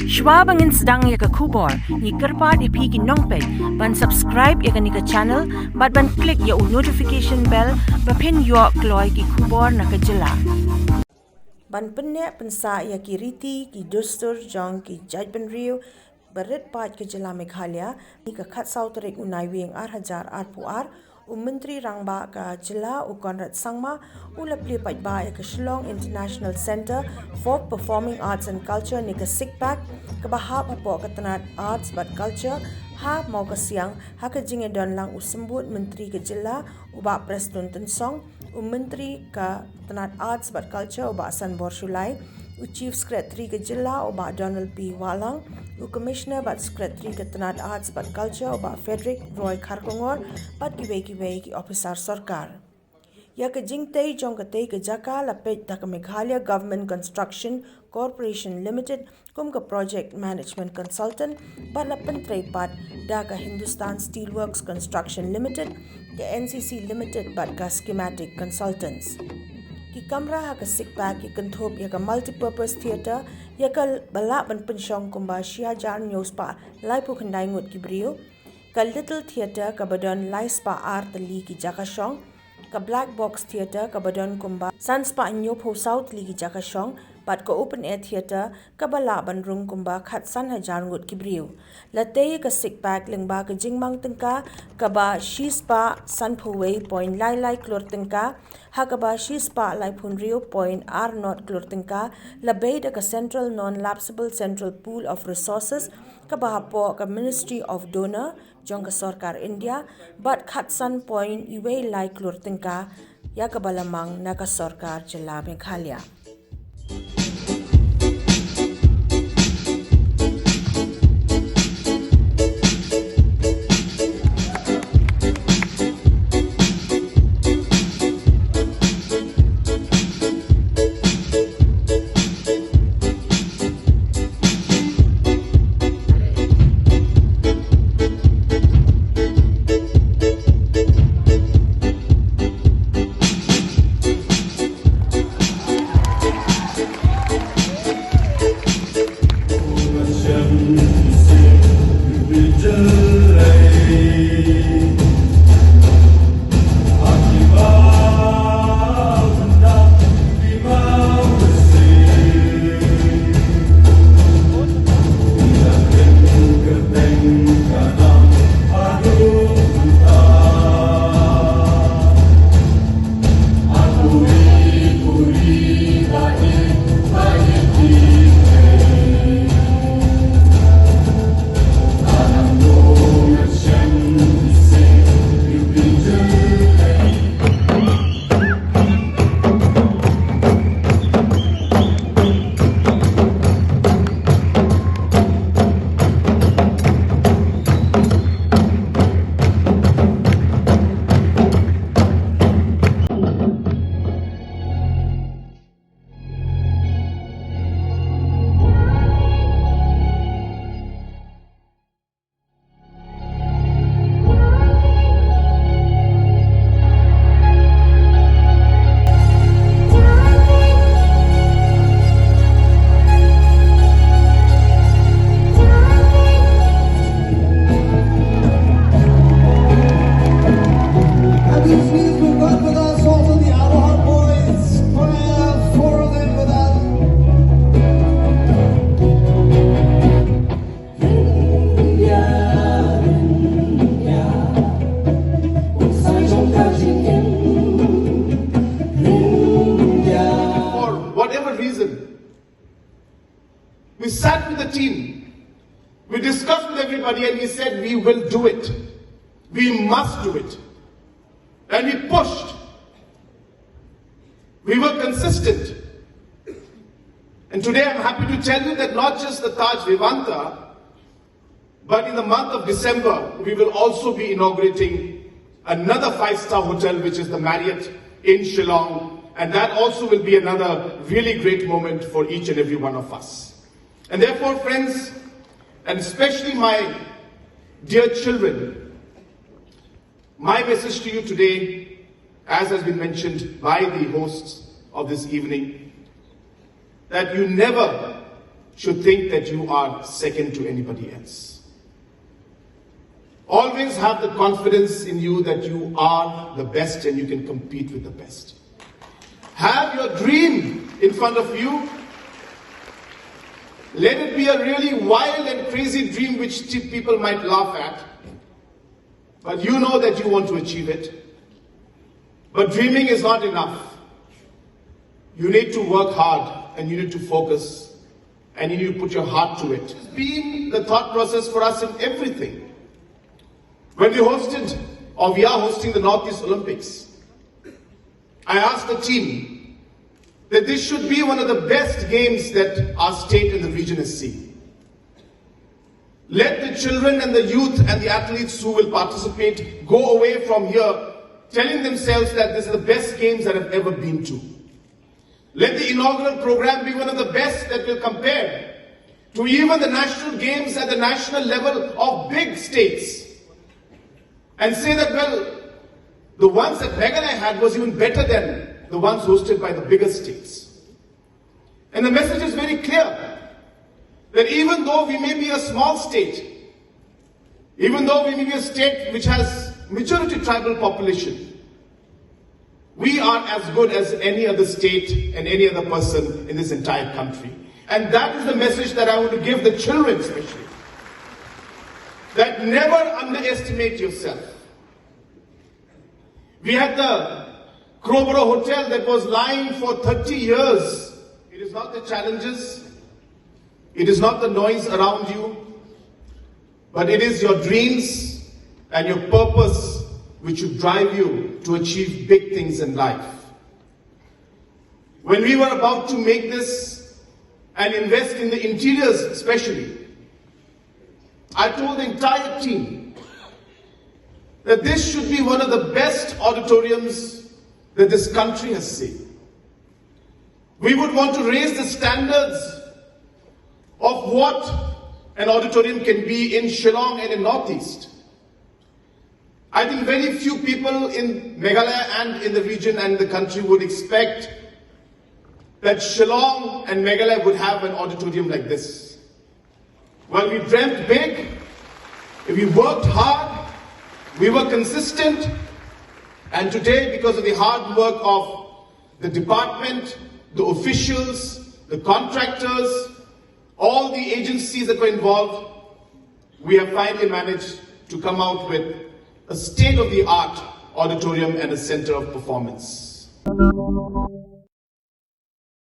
Shwa bangin sedang ya ke kubor, ni kerpa di pi ki nongpek, ban subscribe ya ke ni ke channel, ban klik ya notification bell, pen yo kloy ki kubor na ke jylla. Ban Pynneh Pynsah ya ki Riti Dustur jong ki Judge Briew berit pat ke jylla Meghalaya ni ke khat sau tarik Naiwieng hajar puar Myntri Rangbah ka jylla Conrad Sangma Plie Paidbah ke Shillong International Centre for Performing Arts and Culture ni ke Sicpac ke Bah hapoh ke tnat Arts but Culture Mawkasiang ke jingiadon lang symbud Myntri ke jylla Bah Prestone Tyngsong Myntri ke tnat Arts but Culture Bah Sanbor Shullai Chief Secretary ke jylla Bah Donald P Wahlang Commissioner Secretary ke tnat Arts but Culture Bah Frederick Roy Kharkongor kiwei ki ophisar sorkar. Ya ke jingtei jong ke tei ke jaka lapet da ke Meghalaya Government Construction Corporation Ltd ke Project Management Consultant la pentrei pat da ke Hindustan Steelworks Construction Ltd ke NCC Limited ke Skematic Consultants. Ki kamera ke Sicpac ki kenthop ya ke multipurpose theatre ya ke balak ban pensyong kumba syajar news pa lai pu khandai ngut ki Briew ke little theatre ke badon lai spa art li ki jakashong ke black box theatre ke badon kumba san spa nyop ho south li ki jakashong pat ke open air theatre ke balak ban rung kumba khat san hajar ngut ki Briew latei ke Sicpac lengba ke jingmang tengka ke ba spa san phowei point lai klor tengka ke ba spa lai phunrio point r not klor tengka labai ke central non lapsable central pool of resources ke ba hapoh ke Ministry of Donor jong ke sorkar India but khat san point kiwei lai klor tengka ya ke balamang na ke sorkar jylla Meghalaya. We sat with the team, we discussed with everybody, and we said we will do it. We must do it. And we pushed. We were consistent. And today I'm happy to tell you that not just the Taj Vivanta, but in the month of December, we will also be inaugurating another 5-star hotel, which is the Marriott in Shillong. And that also will be another really great moment for each and every one of us. And therefore, friends, and especially my dear children, my message to you today, as has been mentioned by the hosts of this evening, that you never should think that you are second to anybody else. Always have the confidence in you that you are the best and you can compete with the best. Have your dream in front of you. Let it be a really wild and crazy dream which people might laugh at. But you know that you want to achieve it. But dreaming is not enough. You need to work hard and you need to focus and you need to put your heart to it. It's been the thought process for us in everything. When we hosted, or we are hosting the Northeast Olympics, I asked the team that this should be one of the best games that our state and the region has seen. Let the children and the youth and the athletes who will participate go away from here telling themselves that this is the best games that I've ever been to. Let the inaugural program be one of the best that will compare to even the national games at the national level of big states. And say that, well, the ones that Meghalaya had was even better than the ones hosted by the bigger states. And the message is very clear, that even though we may be a small state, even though we may be a state which has majority tribal population, we are as good as any other state and any other person in this entire country. And that is the message that I want to give the children especially. That never underestimate yourself. We had the Crowborough Hotel that was lying for 30 years. It is not the challenges, it is not the noise around you, but it is your dreams and your purpose which should drive you to achieve big things in life. When we were about to make this and invest in the interiors especially, I told the entire team that this should be one of the best auditoriums that this country has seen. We would want to raise the standards of what an auditorium can be in Shillong and in Northeast. I think very few people in Meghalaya and in the region and the country would expect that Shillong and Meghalaya would have an auditorium like this. Well, we dreamt big, we worked hard, we were consistent, and today, because of the hard work of the department, the officials, the contractors, all the agencies that were involved, we have finally managed to come out with a state-of-the-art auditorium and a center of performance.